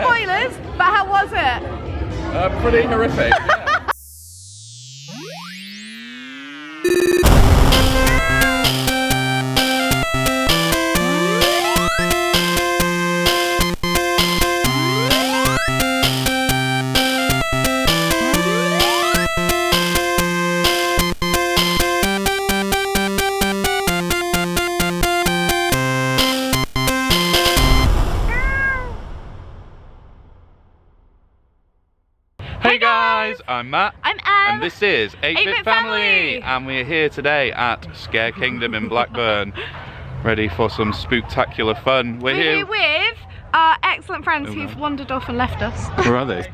spoilers, but how was it? Pretty horrific. Yeah. Hey guys, I'm Matt. I'm Em. And this is 8-Bit Family. And we're here today at Scare Kingdom in Blackburn. Ready for some spooktacular fun. We're here with our excellent friends who've wandered off and left us. Where are they?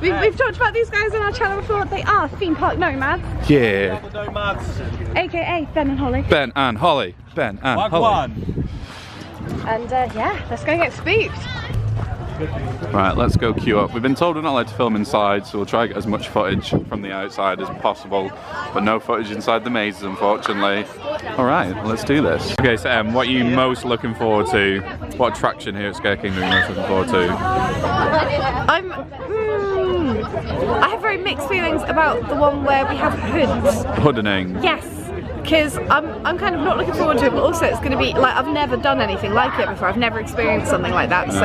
We've talked about these guys on our channel before. They are Theme Park Nomads. Yeah. Nomads. AKA Ben and Holly. Ben and Holly. Ben and Holly. And yeah, let's go get spooked. Right, let's go queue up. We've been told we're not allowed to film inside, so we'll try to get as much footage from the outside as possible, but no footage inside the mazes, unfortunately. Alright, let's do this. Okay, so Em, what are you most looking forward to? What attraction here at Scare Kingdom are you most looking forward to? I have very mixed feelings about the one where we have hoods. Hoodening. Yes. Because I'm kind of not looking forward to it, but also it's going to be like I've never done anything like it before. I've never experienced something like that, so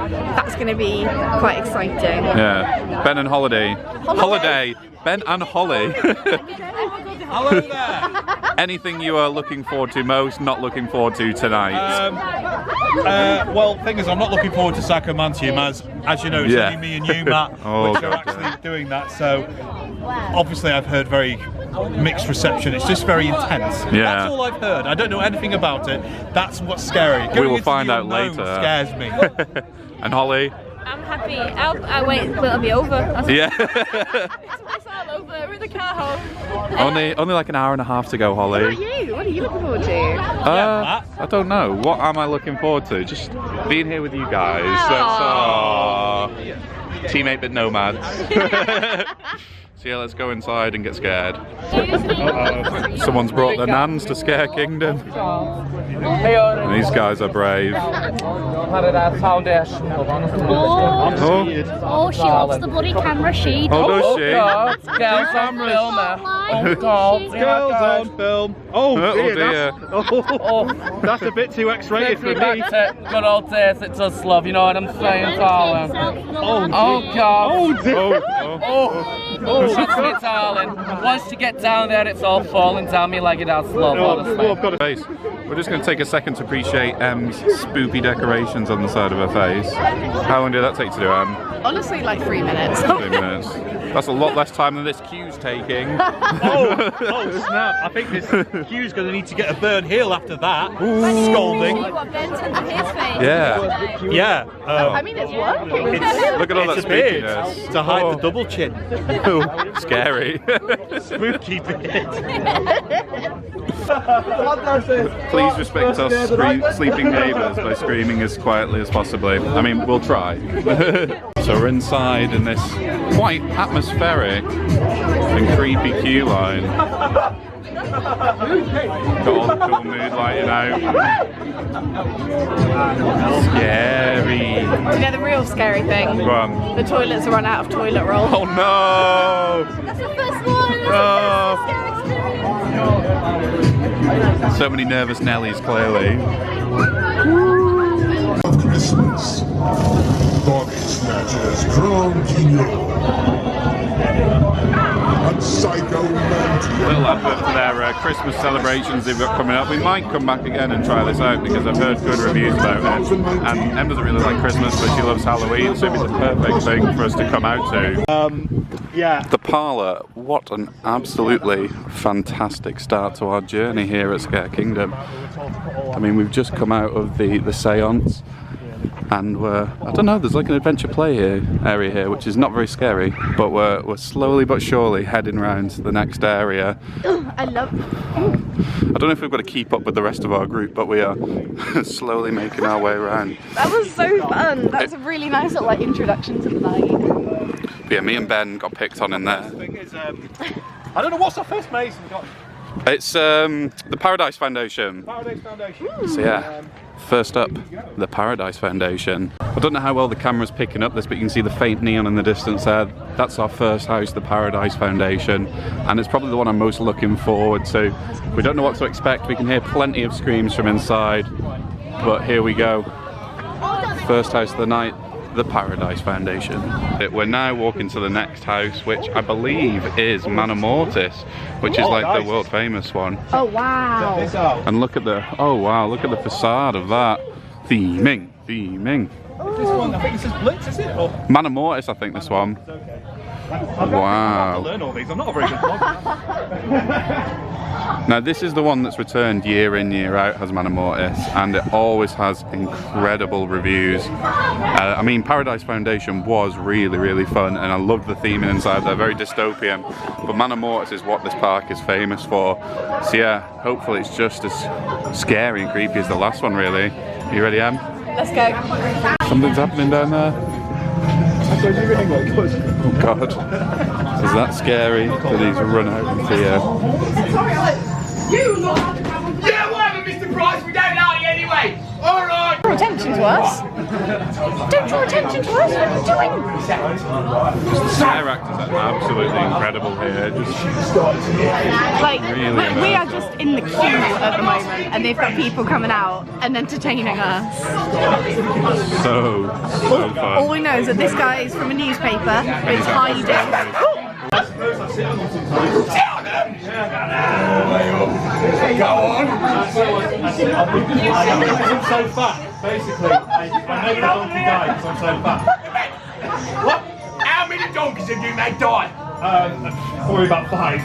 that's going to be quite exciting. Yeah, Ben and Holiday. Holiday. Ben and Holly. Hello there. Anything you are looking forward to most, not looking forward to tonight? Well, thing is, I'm not looking forward to Psychomanteum, as you know, it's only me and you, Matt, which are actually doing that. So obviously, I've heard very mixed reception. It's just very intense. Yeah. That's all I've heard. I don't know anything about it. That's what's scary. We will find out later. Scares me. And Holly? I'm happy. I'll wait until it'll be over. Yeah. It's all over. We're in the car home. Only like an hour and a half to go, Holly. What about you? What are you looking forward to? I don't know. What am I looking forward to? Just being here with you guys. That's Team 8-Bit Nomads. So yeah, let's go inside and get scared. Someone's brought their nans to Scare Kingdom. And these guys are brave. Oh, she wants the bloody camera. She does. Oh, does she? Girls on film. Oh, God. Girls on film. Oh dear. Oh, that's a bit too X-rated for me. Good old days, it does love, you know what I'm saying, darling? Oh God. Oh dear. Trust me, darling. Once you get down there, it's all falling down me like it has love, honestly. We're just going to take a second to appreciate Em's spoopy decorations on the side of her face. How long did that take to do, Em? Honestly, like 3 minutes. 3 minutes. That's a lot less time than this queue's taking. Oh snap. I think this queue's going to need to get a burn heel after that. Scolding. What, Ben's under his face? Yeah. Yeah. I mean, it's working. Look at all that It's a beard spookiness. to hide the double chin. Scary. Spooky beard. Please respect us sleeping neighbours by screaming as quietly as possibly. I mean, we'll try. So we're inside in this quite atmospheric and creepy queue line. Got all the cool mood lighting out. Scary. Do you know the real scary thing? Go on. The toilets are run out of toilet roll. Oh no! That's the first one. Oh. So many nervous Nellies, clearly. Of Christmas, body snatchers from Kino, and Psychomanteum. Little advert for their Christmas celebrations they've got coming up. We might come back again and try this out because I've heard good reviews about it. And Em doesn't really like Christmas, but she loves Halloween, so it'd be the perfect thing for us to come out to. Yeah. The parlour, what an absolutely fantastic start to our journey here at Scare Kingdom. I mean, we've just come out of the seance. And I don't know, there's like an adventure play area here, which is not very scary, but we're slowly but surely heading around to the next area. I love. I don't know if we've got to keep up with the rest of our group, but we are slowly making our way around. That was so fun. That was a really nice little like introduction to the night. But yeah, me and Ben got picked on in there. I don't know what's our first mason got. It's the Paradise Foundation. Paradise Foundation. So yeah, first up, the Paradise Foundation. I don't know how well the camera's picking up this, but you can see the faint neon in the distance there. That's our first house, the Paradise Foundation, and it's probably the one I'm most looking forward to. We don't know what to expect. We can hear plenty of screams from inside, but here we go. First house of the night, the Paradise Foundation. We're now walking to the next house, which I believe is Manor Mortis, which is like the world famous one. Oh wow! And look at the, oh wow, look at the facade of that. Theming. This one, I think this is Blitz, is it? Or... Manor Mortis, I think this one. Wow. I learn all these. I'm not a very good vlogger. Now this is the one that's returned year in, year out, has Manor Mortis, and it always has incredible reviews. I mean, Paradise Foundation was really, really fun, and I loved the theming inside there, very dystopian. But Manor Mortis is what this park is famous for. So yeah, hopefully it's just as scary and creepy as the last one, really. You ready, Em? Let's go. Something's happening down there. Oh God. Is that scary that he's run out into here? Yeah, whatever, Mr. Price, we don't like you anyway. All right. Draw attention to us. Don't draw attention to us. What are you doing? The scare actors are absolutely incredible here. Just Like really we are just in the queue at the moment, and they've got people coming out and entertaining us. so fun. All we know is that this guy is from a newspaper. It's hiding. Go on. I'm so fat. Basically, I made the donkey die because I'm so fat. What? How many donkeys have you made die? Probably about 5.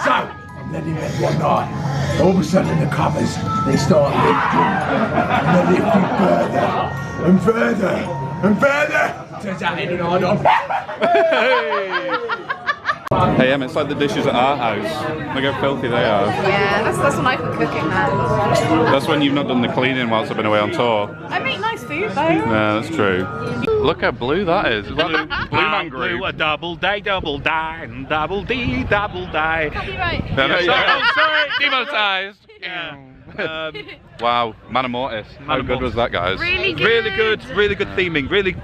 So, and then he met one night. All of a sudden, the covers, they start lifting. And they're lifting further and further and further. Turns out they didn't hold on. Hey Em, it's like the dishes at our house. Look how filthy they are. Yeah, that's when I've been cooking that. That's when you've not done the cleaning whilst I've been away on tour. I make nice food though. Yeah, that's true. Look how blue that is. Is that the Blue Man Group? A double die, and double D, double die. Copyright. Yeah, sorry. Demonetized. Yeah. Wow, Manor Mortis. How good was that, guys? Really good. Really good theming. Really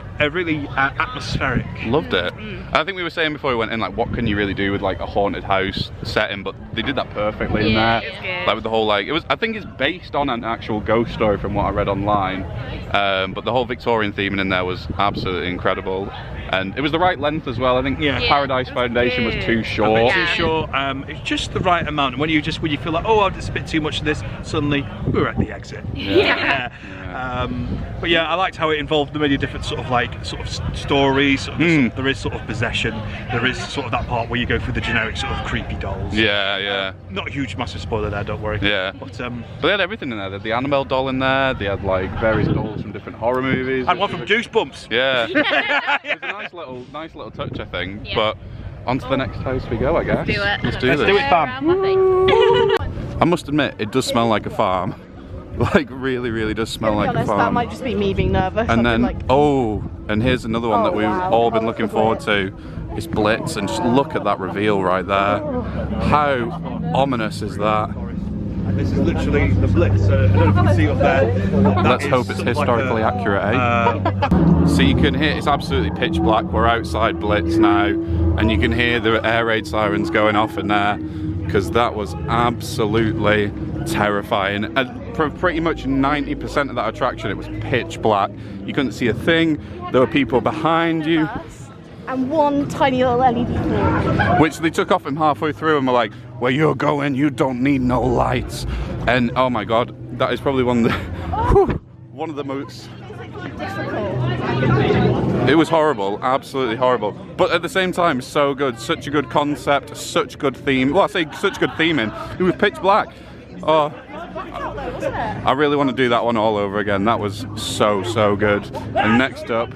atmospheric. Loved it. I think we were saying before we went in, like, what can you really do with like a haunted house setting? But they did that perfectly in there. It's good. Like with the whole like, I think it's based on an actual ghost story from what I read online. But the whole Victorian theming in there was absolutely incredible. And it was the right length as well. I think Paradise Foundation was too short. Too short. It's just the right amount. And when you feel like, oh, it's a bit too much of this, suddenly we're at the exit. But yeah, I liked how it involved the many different sort of stories. There is sort of possession. There is sort of that part where you go through the generic sort of creepy dolls. Yeah. Not a huge, massive spoiler there. Don't worry. Yeah. But they had everything in there. They had the Annabelle doll in there. They had like various dolls from different horror movies. and one from Goosebumps. Yeah. It was a nice little touch, I think. Yeah. But on to the next house we go, I guess. Do it. Let's do this. fam. I must admit, it does smell like a farm. Like, really does smell like a farm. That might just be me being nervous. And then, and here's another one that we've all been looking forward to. It's Blitz, and just look at that reveal right there. How ominous is that? This is literally the Blitz. I don't know if you can see up there. Let's hope it's historically accurate, eh? So you can hear, it's absolutely pitch black. We're outside Blitz now, and you can hear the air raid sirens going off in there, because that was absolutely terrifying. And for pretty much 90% of that attraction, it was pitch black. You couldn't see a thing. There were people behind you. And one tiny little LED bulb. Which they took off him halfway through and were like, where you're going, you don't need no lights. And oh my god, that is probably one of the most... It was horrible, absolutely horrible. But at the same time, so good. Such a good concept, such good theme. Well, I say such good theming. It was pitch black. Oh, I really want to do that one all over again. That was so good. And next up,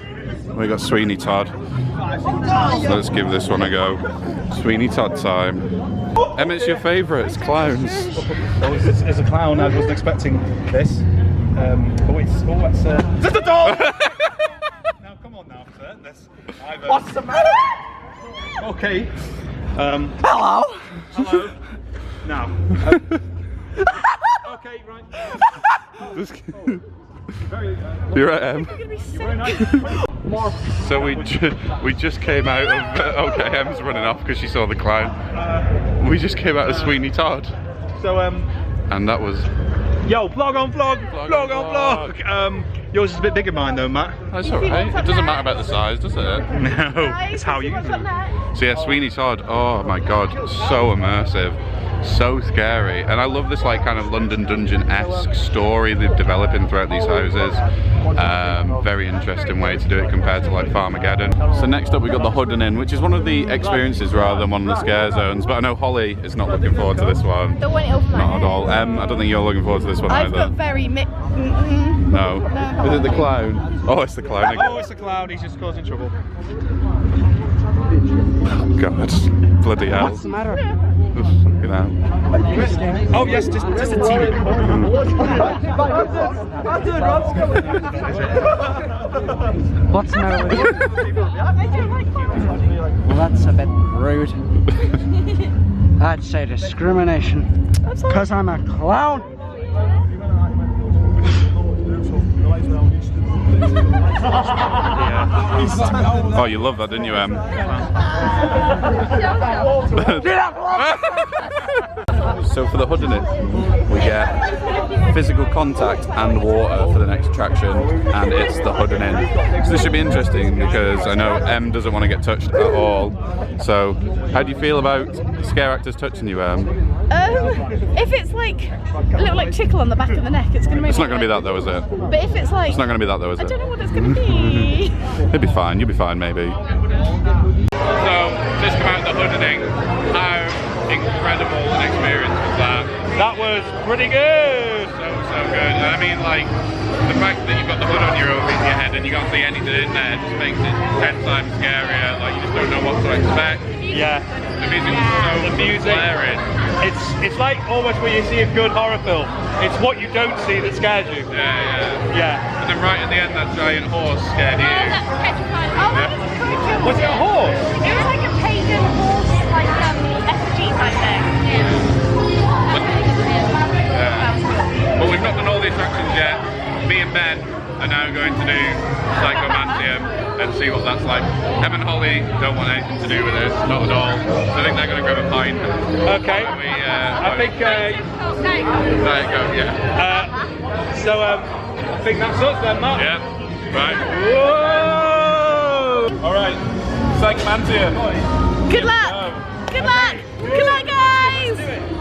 we got Sweeney Todd. So let's give this one a go. Sweeney Todd time. Emmett's your favourites, clowns. As a clown, I wasn't expecting this. It's a doll! Now, come on now, sir. What's the matter? Okay. Hello. Now. Okay, right. You're right, Em. So we just came out of okay, Em's running off because she saw the clown. We just came out of Sweeney Todd. So and that was yo, vlog on vlog, vlog on vlog. Yours is a bit bigger than mine though, Matt. That's alright. It doesn't matter about the size, does it? No, it's how you do. So yeah, Sweeney Todd, oh my god, so immersive, so scary, and I love this like kind of London Dungeon-esque story they're developing throughout these houses. Very interesting way to do it compared to like Farmageddon. So next up we got the Hudden Inn, which is one of the experiences rather than one of the scare zones, but I know Holly is not looking forward to this one. Don't want it over my Not head. at all. I don't think you're looking forward to this one I've either. got very No. Is it the clown? Oh, it's the clown again. Oh, it's the clown. He's just causing trouble. God, bloody hell. What's the matter? Fucking hell. Oh yes, just a teeny. What's the matter with you? Well, that's a bit rude. I'd say discrimination. Because I'm a clown. Oh, you love that, didn't you, Em? So for the Hudden Inn, we get physical contact and water for the next attraction, and it's the Hudden Inn. So this should be interesting because I know Em doesn't want to get touched at all. So how do you feel about scare actors touching you, Em? If it's like a little like tickle on the back of the neck, it's gonna make. It's not going to be that though, is it? But if it's like, It's not going to be that though, is I it? don't know what it's gonna be. It'll be fine. You'll be fine, maybe. So just come out the Hudden Inn. How incredible an experience was that? That was pretty good. So good. And I mean, like, the fact that you've got the hood on over your head and you can't see anything in there just makes it 10 times scarier. Like, you just don't know what to expect. Yeah. The music was so blaring. It's like almost when you see a good horror film. It's what you don't see that scares you. Yeah. And then right at the end, that giant horse scared you. That's petrified. Oh, that was pretty cool. Was it a horse? It was like a pagan horse, like effigy type thing. But we've not done all the attractions yet. Me and Ben are now going to do Psychomanteum and see what that's like. Em and Holly don't want anything to do with this, not at all. So I think they're going to grab a pint. Okay. I think. Diet Coke, yeah. So I think that's us then, Matt. Yeah. Right. Whoa! All right. Psychomanteum. Good luck. Good luck. Good luck, guys.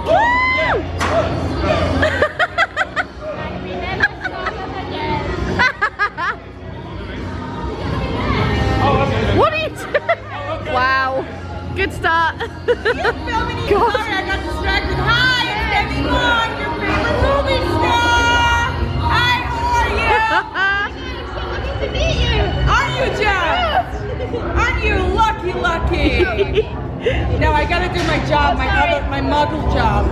Woo! What are you doing? Wow. Good start. Sorry, I got distracted. Hi, it's Debbie Long, your favorite movie star. Hi, how are you? So lucky to meet you. Are you, John? Aren't you lucky? No, I gotta do my job, my muggle job.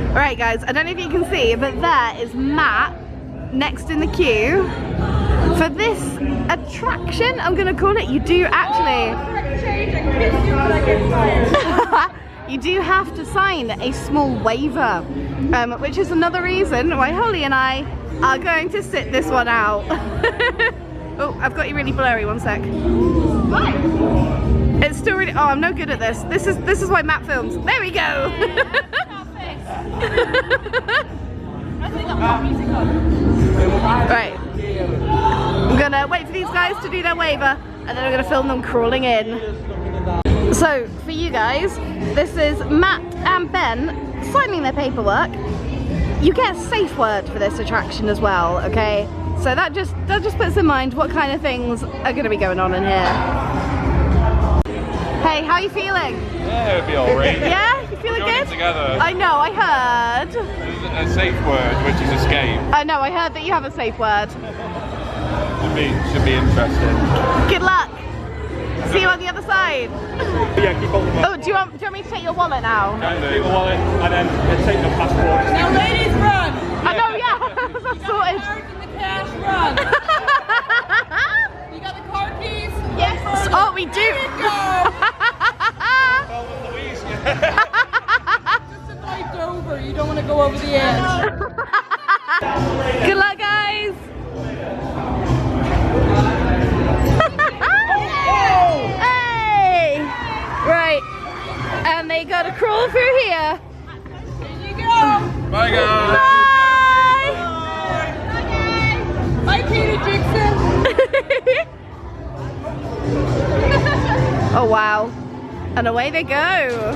Alright guys, I don't know if you can see, but there is Matt next in the queue. For this attraction, I'm gonna call it, you do actually you do have to sign a small waiver, which is another reason why Holly and I are going to sit this one out. Oh, I've got you really blurry, one sec. It's still really, oh, I'm no good at this. This is why Matt films. There we go. Right. I'm gonna wait for these guys to do their waiver and then I'm gonna film them crawling in. So for you guys, this is Matt and Ben signing their paperwork. You get a safe word for this attraction as well, okay? So that just puts in mind what kind of things are gonna be going on in here. Hey, how are you feeling? Yeah, it'll be alright. Yeah? You feeling good? Together. I know, I heard. A safe word, which is escape. I know, I heard that you have a safe word. Should be interesting. Good luck. See you on the other side. Yeah, keep holding on. Oh, do you want me to take your wallet now? Take the wallet and then take the passport. Now, ladies, run. I know, yeah. That's sorted. Cards and the cash, run. You got the car keys? Yes. Oh, we do. There you go. Louise. over the edge. Good luck, guys. Hey! Right. And they gotta crawl through here. Here you go. Bye, guys. Bye! Bye, Peter Dixon. Oh, wow. And away they go.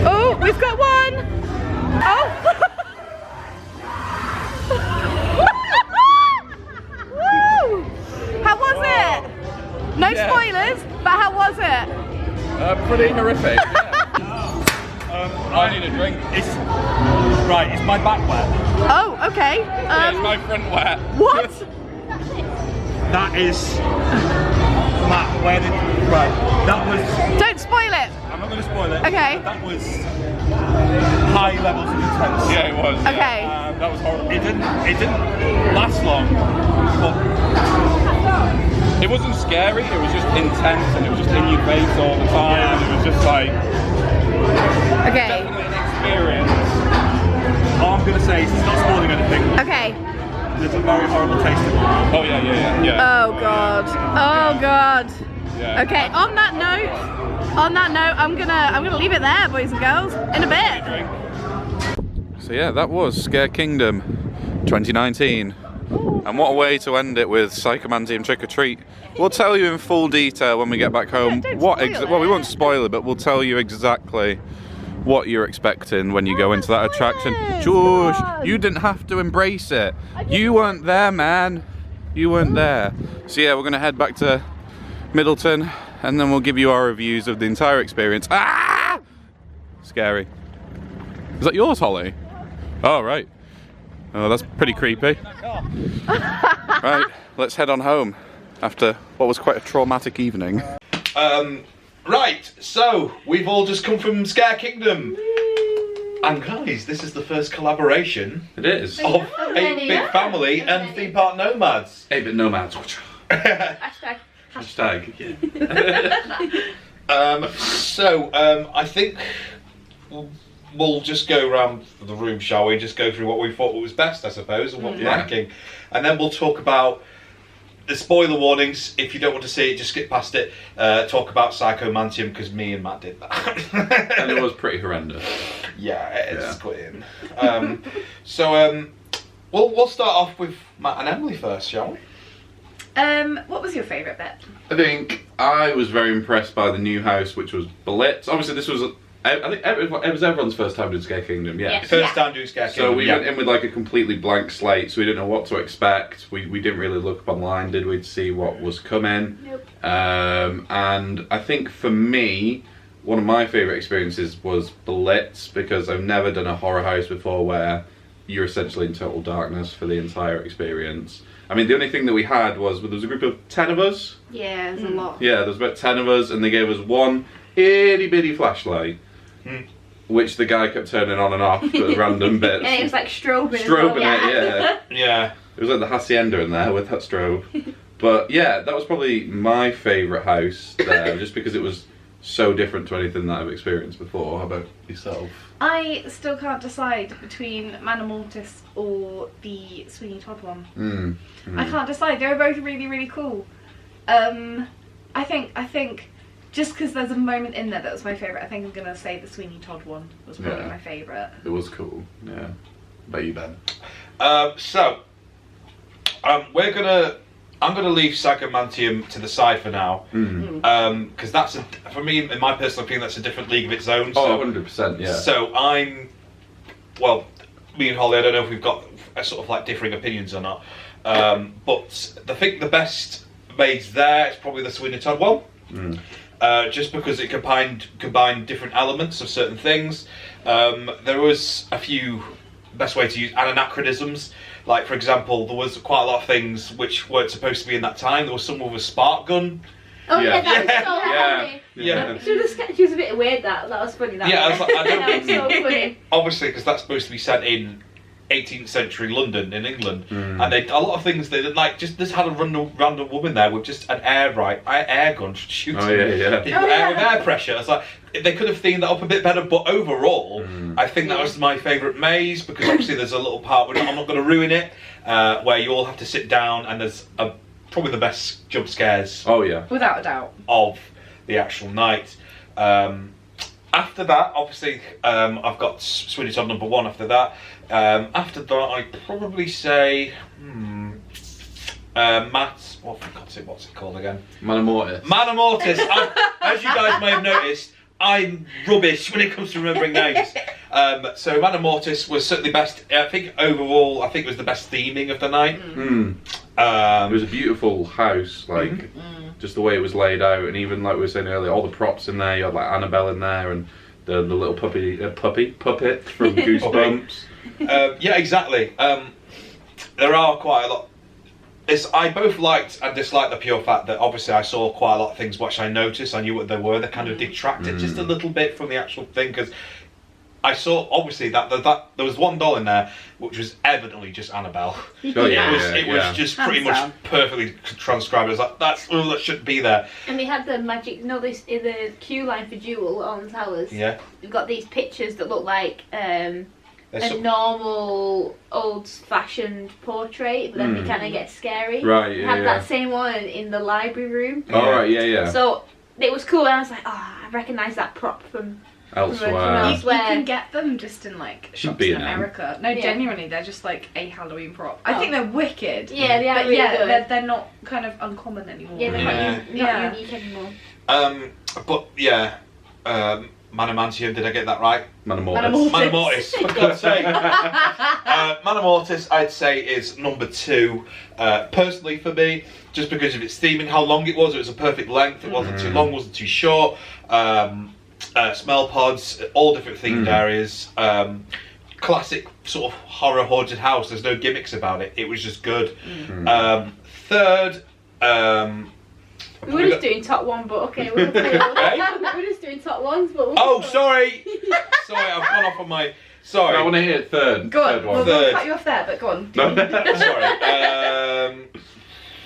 Oh, we've got one. Oh. Woo! How was it? No spoilers, but how was it? Pretty horrific. I need a drink. It's my back wet. Oh, okay. It's my front wet. What? That is Matt. Where did that was? Don't spoil it. I'm not going to spoil it. Okay. That was high levels of intense. Yeah, it was. Okay. That was horrible. It didn't last long, but It wasn't scary. It was just intense, and it was just in your face all the time. And it was just like Okay. definitely an experience. all I'm going to say is it's not spoiling anything. Okay. There's a very horrible taste in it. Oh yeah. Oh god. Oh god. Yeah. Okay. On that note, I'm gonna leave it there, boys and girls. In a bit. So yeah, that was Scare Kingdom 2019. And what a way to end it with Psychomanteum Trick or Treat. We'll tell you in full detail when we get back home well, we won't spoil it, but we'll tell you exactly what you're expecting when you go into that attraction. George, you didn't have to embrace it. You weren't there, man. You weren't there. So yeah, we're gonna head back to Middleton and then we'll give you our reviews of the entire experience. Ah! Scary. Is that yours, Holly? Oh, right. Oh, that's pretty creepy. Right, let's head on home after what was quite a traumatic evening. Right, so we've all just come from Scare Kingdom. And guys, this is the first collaboration It is. of 8-Bit Family and Theme Park Nomads. 8-Bit Nomads. Hashtag. I think we'll just go around the room, shall we? Just go through what we thought was best, I suppose, and what we're liking. And then we'll talk about the spoiler warnings. If you don't want to see it, just skip past it. Talk about Psychomanteum, because me and Matt did that. And it was pretty horrendous. Yeah, it's quitting. We'll start off with Matt and Emily first, shall we? What was your favourite bit? I think I was very impressed by the new house, which was Blitz. Obviously, this was, I think it was everyone's first time doing Scare Kingdom, yeah. First time doing Scare Kingdom. So we went in with like a completely blank slate, so we didn't know what to expect. We didn't really look up online, did we, to see what was coming? Nope. And I think for me, one of my favourite experiences was Blitz, because I've never done a horror house before where you're essentially in total darkness for the entire experience. I mean, the only thing that we had was, there was a group of 10 of us. Yeah, there's a lot. Yeah, there was about 10 of us, and they gave us one itty bitty flashlight, which the guy kept turning on and off at random bits. And it was like strobing. Strobing it, Yeah. It was like the Hacienda in there with that strobe. But yeah, that was probably my favourite house there, just because it was so different to anything that I've experienced before. How about yourself? I still can't decide between Manor Mortis or the Sweeney Todd one. I can't decide. They were both really, really cool. I think just because there's a moment in there that was my favourite, I think I'm gonna say the Sweeney Todd one was probably my favourite. It was cool. Yeah. How about you, Ben? I'm gonna leave Psychomanteum to the side for now, because that's for me, in my personal opinion, that's a different league of its own. So, 100%, yeah. So me and Holly, I don't know if we've got a sort of like differing opinions or not, but I think the best made there is probably the Sweeney Todd one, just because it combined different elements of certain things. There was a few best way to use anachronisms. Like, for example, there was quite a lot of things which weren't supposed to be in that time. There was someone with a spark gun. Oh yeah, that was so funny. Yeah. The sketch was a bit weird. That was funny. I was like, I don't that was so funny. Obviously, because that's supposed to be sent in 18th century London in England, and a lot of things they like just had a random woman there with just an air gun shooting people with air pressure. It's like they could have themed that up a bit better, but overall, I think that was my favourite maze because obviously there's a little part where I'm not going to ruin it, where you all have to sit down and there's probably the best jump scares. Oh yeah, without a doubt. Of the actual night. After that, obviously, I've got Sweeney Todd number 1 after that. After that, I'd probably say, Matt, what's it called again? Mana Mortis. Mana Mortis. As you guys may have noticed, I'm rubbish when it comes to remembering names. So Mana Mortis was certainly best. I think overall, it was the best theming of the night. It was a beautiful house, like just the way it was laid out, and even like we were saying earlier, all the props in there. You had like Annabelle in there, and the little puppet from Goosebumps. Yeah, exactly. There are quite a lot. I both liked and disliked the pure fact that obviously I saw quite a lot of things which I noticed. I knew what they were. They kind of detracted just a little bit from the actual thing because I saw obviously that there was one doll in there which was evidently just Annabelle. It was just pretty much perfectly transcribed. I was like, that shouldn't be there. And they had the magic. In the queue line for Jewel on Towers. Yeah. We've got these pictures that look like a normal old-fashioned portrait, but then they kind of get scary. Right. We had that same one in the library room. Oh right, yeah. So it was cool, and I was like, I recognise that prop from elsewhere. You can get them just in like shops in America. No, Yeah. Genuinely, they're just like a Halloween prop. I think they're wicked. Yeah, they are but really good. They're not kind of uncommon anymore. Yeah, they're not unique anymore. But yeah, Manamantium, did I get that right? Mana Mortis. Mana Mortis, for God's sake. Mana Mortis, I'd say, is number 2. Personally for me, just because of its theming, how long it was a perfect length, it wasn't too long, wasn't too short. Smell pods, all different themed areas. Classic sort of horror haunted house, there's no gimmicks about it, it was just good. Third, we were just doing top 1, but okay, we're just doing top 1s, but sorry, I've gone off on my. Sorry, I want to hear third. Go on, one. we'll cut you off there, but go on.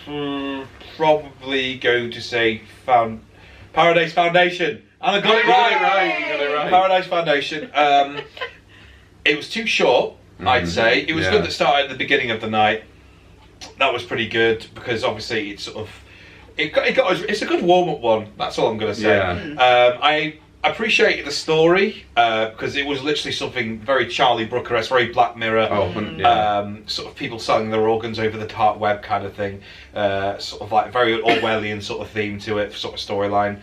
Sorry. Probably going to say Paradise Foundation, and I got it right. Paradise Foundation. It was too short, I'd say. It was good that started at the beginning of the night. That was pretty good because obviously it's sort of. It's a good warm-up one. That's all I'm going to say. Yeah. I appreciated the story because it was literally something very Charlie Brooker-esque, very Black Mirror. Sort of people selling their organs over the dark web kind of thing. Sort of like very Orwellian sort of theme to it, sort of storyline.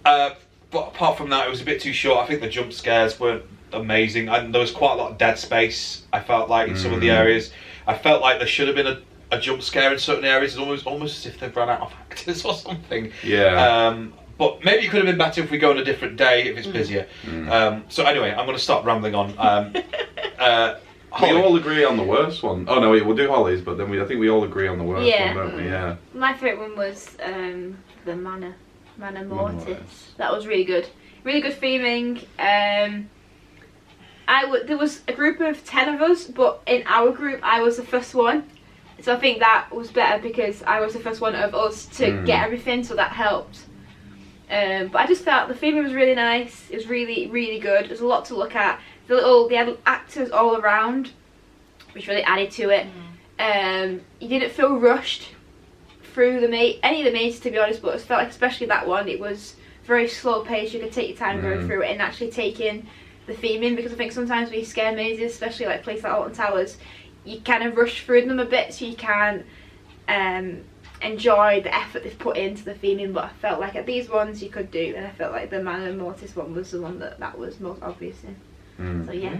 But apart from that, it was a bit too short. I think the jump scares weren't amazing, and there was quite a lot of dead space. I felt like in some of the areas, I felt like there should have been a jump scare in certain areas. It's almost as if they've run out of actors or something. Yeah. But maybe it could have been better if we go on a different day if it's busier. So anyway, I'm going to stop rambling on. We all agree on the worst one. Oh no, we'll do Holly's, but then I think we all agree on the worst one, don't we? Yeah. My favourite one was the Mana Mortis. That was really good. Really good theming. There was a group of 10 of us, but in our group I was the first one. So I think that was better because I was the first one of us to get everything, so that helped. But I just felt the theming was really nice. It was really, really good. There's a lot to look at. They had actors all around, which really added to it. You didn't feel rushed through any of the mazes, to be honest, but it felt like especially that one, it was very slow paced. You could take your time going through it and actually take in the theming, because I think sometimes when you scare mazes, especially like places like Alton Towers, you kind of rush through them a bit, so you can't enjoy the effort they've put into the theming. But I felt like at these ones you could do, and I felt like the Mana Mortis one was the one that was most obvious in. So yeah,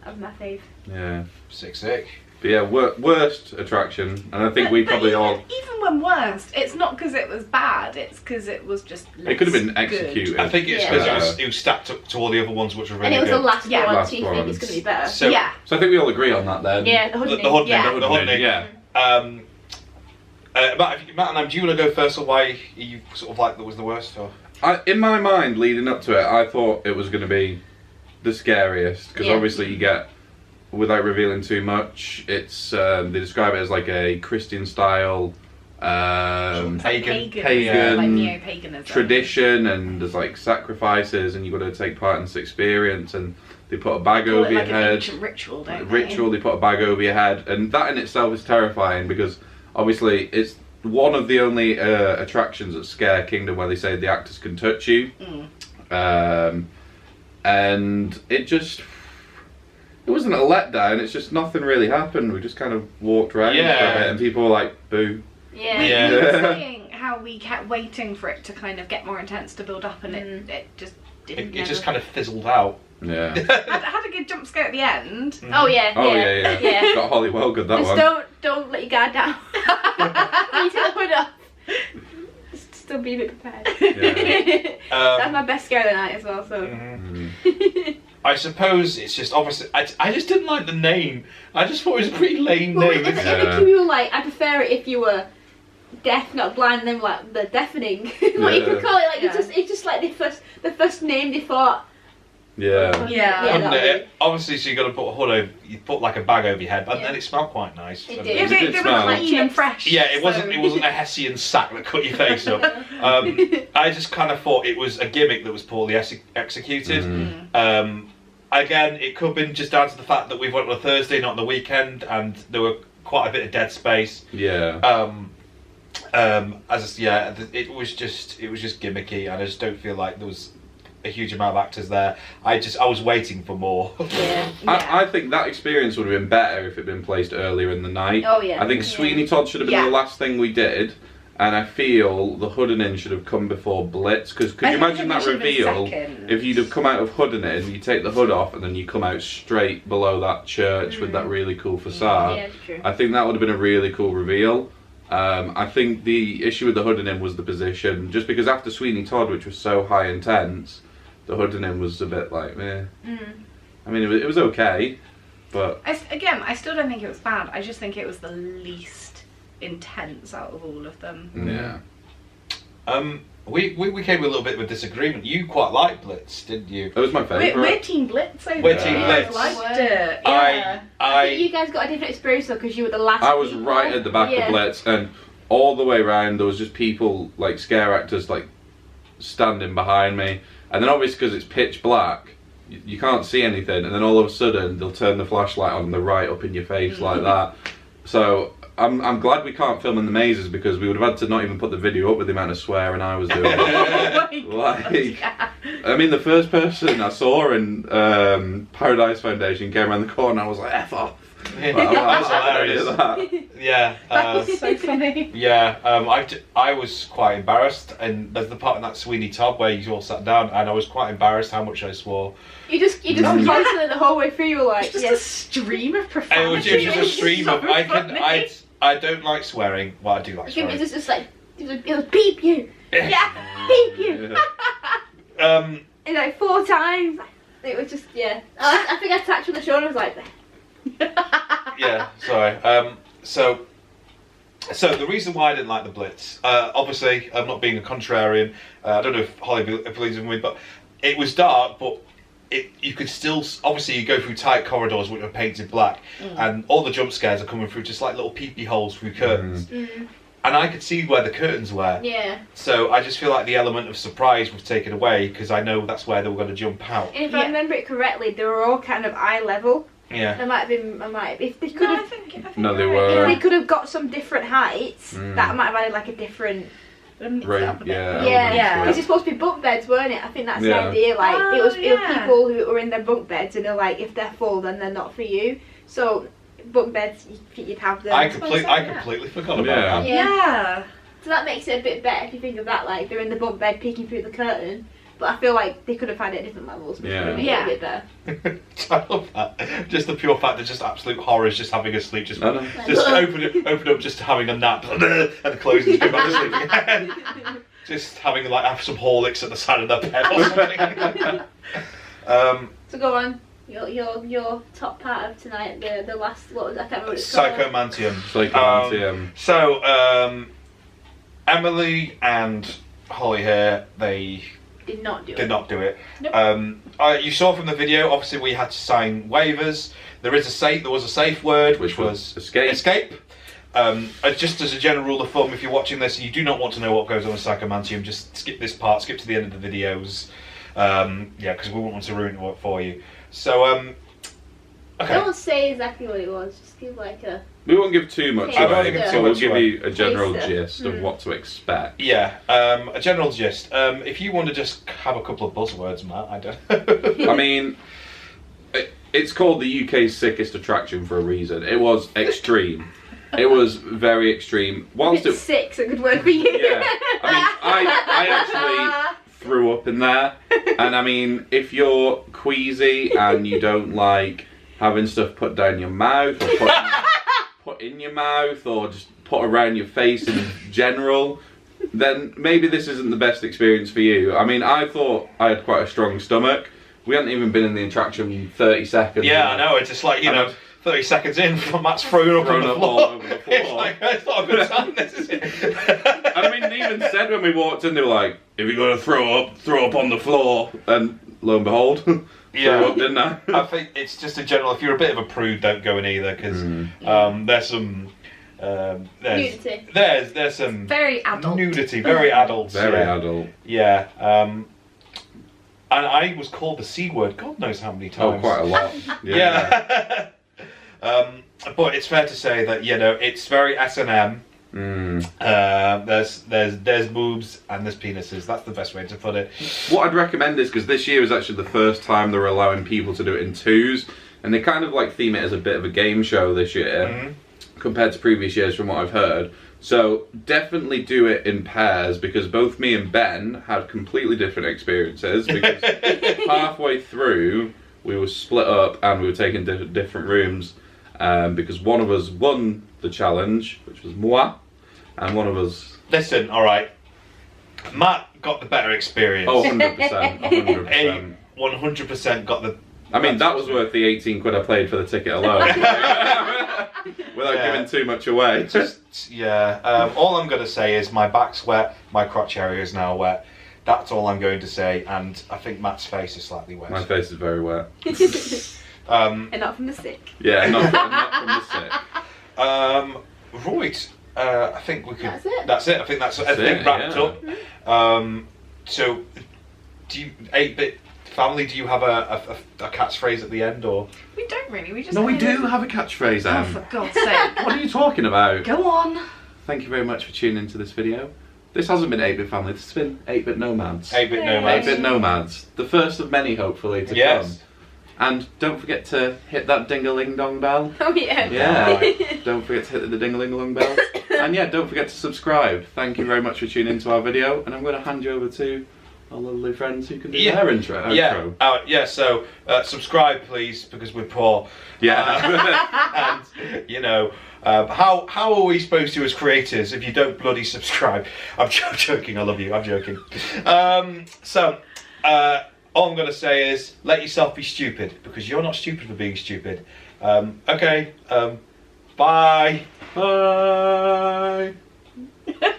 that was my fave. Yeah, sick. But yeah, worst attraction, and I think we probably all. Even when worst, it's not because it was bad; it's because it was just. It could have been executed. I think it's because it was stacked up to all the other ones, which were really good. And it was the last one, so you think it's going to be better. So I think we all agree on that then. Yeah, the Hoodney. Yeah. Matt, do you want to go first, or why you sort of like that was the worst? Or? In my mind, leading up to it, I thought it was going to be the scariest, because obviously you get without revealing too much, it's they describe it as like a Christian style pagan like neo-paganism tradition, and there's like sacrifices, and you've got to take part in this experience, and they put a bag over your head. Ancient ritual, don't They put a bag over your head, and that in itself is terrifying because obviously it's one of the only attractions at Scare Kingdom where they say the actors can touch you. And it wasn't a letdown, it's just nothing really happened. We just kind of walked around for a bit, and people were like, boo. Yeah, we were saying how we kept waiting for it to kind of get more intense to build up, and it just didn't. It just kind of fizzled out. Yeah. It had a good jump scare at the end. Oh yeah. Got Holly well good, that Just one. don't let your guard down. When you take the hood off. Just still be a bit prepared. That's my best scare of the night as well. So. I suppose it's just obviously I just didn't like the name. I just thought it was a pretty lame name. If you were like, I prefer it if you were deaf, not blind, and then like the deafening. What you could call it, like it's just like the first name they thought. Obviously, so you got to put a hood over. You put like a bag over your head, but then it smelled quite nice. It did. It was like clean and fresh. Yeah, it wasn't. It wasn't a Hessian sack that cut your face up. I just kind of thought it was a gimmick that was poorly executed. Again, it could have been just down to the fact that we went on a Thursday, not on the weekend, and there were quite a bit of dead space. Yeah. It was just gimmicky, and I just don't feel like there was a huge amount of actors there. I was waiting for more. I think that experience would have been better if it had been placed earlier in the night. Oh yeah. I think Sweeney Todd should have been the last thing we did, and I feel the Hoodening should have come before Blitz, because could you imagine that reveal if you'd have come out of Hoodening, you take the hood off and then you come out straight below that church with that really cool facade. Yeah, true. I think that would have been a really cool reveal. I think the issue with the Hoodening was the position, just because after Sweeney Todd, which was so high intense, the Hoodening was a bit like meh. I mean, it was okay, but I still don't think it was bad. I just think it was the least intense out of all of them. Yeah. We came with a little bit of a disagreement. You quite liked Blitz, didn't you? It was my favourite. We're Team Blitz over We're Team Blitz. I liked it. I think you guys got a different experience though, because you were the last. I was people. right at the back of Blitz, and all the way around there was just people, like scare actors, like standing behind me. And then obviously because it's pitch black, you can't see anything, and then all of a sudden they'll turn the flashlight on and they're right up in your face like that. So I'm glad we can't film in the mazes, because we would have had to not even put the video up with the amount of swearing I was doing. I mean, the first person I saw in Paradise Foundation came around the corner and I was like, F off. That was hilarious. Yeah, that was so funny. Yeah, I was quite embarrassed, and there's the part in that Sweeney Todd where you all sat down, and I was quite embarrassed how much I swore. You just constantly the whole way through you were like, just a stream of profanity. It was just a stream of. I don't like swearing. Well, I do like swearing. It was just like, it was beep you. Yeah, beep you. And like 4 times. It was just I think I tapped on the shoulder and was like. Yeah, sorry. So the reason why I didn't like the Blitz, obviously, I'm not being a contrarian. I don't know if Holly believes in me, but it was dark, but you could still, obviously, you go through tight corridors which are painted black, and all the jump scares are coming through just like little peepee holes through curtains. And I could see where the curtains were. Yeah. So I just feel like the element of surprise was taken away, because I know that's where they were going to jump out. And if I remember it correctly, they were all kind of eye level. Yeah. There might have been, if they could have, no, they were. If they could have got some different heights, that might have added like a different. Right, yeah. Because it's supposed to be bunk beds, weren't it? I think that's the idea. Like it was people who were in their bunk beds, and they're like, if they're full, then they're not for you. So bunk beds, you'd have them. I completely forgot about that. Yeah. So that makes it a bit better if you think of that. Like they're in the bunk bed, peeking through the curtain. But I feel like they could have had it at different levels, which would have made it a bit better. I love that. Just the pure fact that just absolute horrors, just having a sleep, just open up, just having a nap, and close and go back to sleep again. Just having like have some Horlicks at the side of their bed or something. So go on. Your top part of tonight, the last, what was, I can't remember what it's called. Psychomanteum. So Emily and Holly here, they Did not do it. Did not do it. Nope. You saw from the video, obviously we had to sign waivers. There was a safe word, which was escape. Just as a general rule of thumb, if you're watching this and you do not want to know what goes on with Psychomanteum, just skip this part, skip to the end of the videos. Yeah, because we wouldn't want to ruin it for you. So, okay. Don't say exactly what it was, just give like a... We won't give too much I won't away, give too so we'll much give away. you a general Taster. gist of what to expect. Yeah, a general gist. If you want to just have a couple of buzzwords, Matt, I don't. I mean, it's called the UK's sickest attraction for a reason. It was extreme. It was very extreme. Whilst it, Sick's a good word for you. yeah, I mean, I actually threw up in there, and I mean, if you're queasy and you don't like having stuff put down your mouth or put in your mouth or just put around your face in general, then maybe this isn't the best experience for you. I mean, I thought I had quite a strong stomach. We hadn't even been in the attraction 30 seconds. Yeah, I know. It's just like, you know, 30 seconds in, Matt's throwing up on the floor. All over the floor. It's like, it's not a good sign, this is it. I mean, they even said when we walked in, they were like, if you're going to throw up on the floor. And lo and behold, threw up, didn't I? I think it's just a general, if you're a bit of a prude, don't go in either, because there's some... Nudity. There's some... Very adult. Nudity, very adult. Very adult. Yeah. And I was called the C word, God knows how many times. Oh, quite a lot. Yeah. But it's fair to say that, you know, it's very S&M. There's boobs and there's penises. That's the best way to put it. What I'd recommend is, because this year is actually the first time they're allowing people to do it in twos, and they kind of like theme it as a bit of a game show this year, compared to previous years from what I've heard. So definitely do it in pairs, because both me and Ben had completely different experiences, because halfway through we were split up and we were taking different rooms, because one of us won the challenge, which was moi, and one of us... Listen, alright, Matt got the better experience. Oh, 100%, 100%. 100% got the... I mean, that was worth the 18 quid I paid for the ticket alone. Without giving too much away. All I'm going to say is my back's wet, my crotch area is now wet. That's all I'm going to say, and I think Matt's face is slightly wet. My face is very wet. And not from the sick. Yeah, not from the sick. Right, I think we could... That's it. That's it, I think that's everything wrapped up. So, do you, 8-bit family, do you have a catchphrase at the end, or...? We don't really, we just... No, we do have a catchphrase, Oh, Em. for God's sake. What are you talking about? Go on. Thank you very much for tuning into this video. This hasn't been 8-bit family, this has been 8-bit nomads. 8-bit nomads. 8-bit nomads. The first of many, hopefully, to come. And don't forget to hit that ding-a-ling-dong bell. Oh, yeah. Yeah. Don't forget to hit the ding-a-ling-long bell. And yeah, don't forget to subscribe. Thank you very much for tuning into our video. And I'm going to hand you over to our lovely friends who can do their outro. So subscribe, please, because we're poor. Yeah. And, you know, how are we supposed to, as creators, if you don't bloody subscribe? I'm joking, I love you, I'm joking. All I'm going to say is, let yourself be stupid, because you're not stupid for being stupid. Okay, bye. Bye.